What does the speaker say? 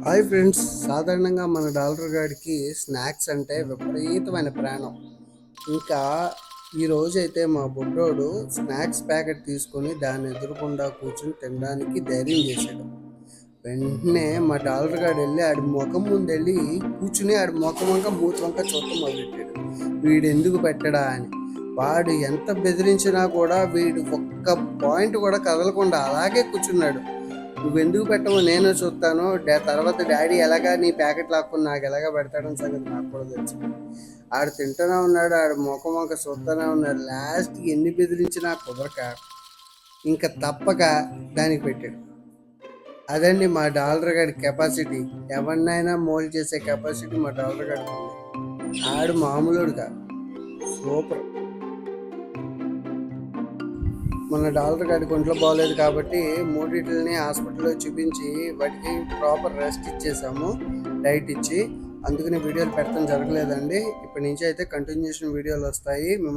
Hi friends, సాధారణంగా మన dollar గాడికి స్నాక్స్ అంటే విపరీతమైన ప్రాణం. ఇంకా ఈరోజైతే మా బుడ్డోడు స్నాక్స్ ప్యాకెట్ తీసుకొని దాన్ని ఎదురుకుండా కూర్చుని తినడానికి ధైర్యం చేశాడు. వెంటనే మా డాలర్ గాడు వెళ్ళి ఆడి ముఖం ముందు వెళ్ళి కూర్చుని ఆడి ముఖం వంక మూతి వంక చూడటం మొదలెట్టాడు. వీడు ఎందుకు పెట్టడా అని. వాడు ఎంత బెదిరించినా కూడా వీడు ఒక్క పాయింట్ కూడా కదలకుండా అలాగే కూర్చున్నాడు. నువ్వెందుకు పెట్టమో నేను చూస్తాను, తర్వాత డాడీ ఎలాగా నీ ప్యాకెట్ లాక్కుని నాకు ఎలాగా పెడతాడని సంగతి నాకు కూడా తెలుసు. ఆడు తింటూనే ఉన్నాడు, ఆడు ముఖం వంక చూస్తూనే ఉన్నాడు. లాస్ట్కి ఎన్ని బెదిరించినా కుదరక ఇంకా తప్పక దానికి పెట్టాడు. అదండి మా డాలర్ గాడి కెపాసిటీ. ఎవరినైనా మోల్డ్ చేసే కెపాసిటీ మా డాలర్ గాడికి ఉంది. ఆడు మామూలుడు కాదు, సూపర్. మన డాలర్ గాడికి ఒంట్లో బాగోలేదు కాబట్టి మూడింటిని హాస్పిటల్లో చూపించి వాటికి ప్రాపర్ రెస్ట్ ఇచ్చేసాము, డైట్ ఇచ్చి. అందుకని వీడియోలు పెట్టడం జరగలేదండి. ఇప్పటి నుంచి అయితే కంటిన్యూషన్ వీడియోలు వస్తాయి.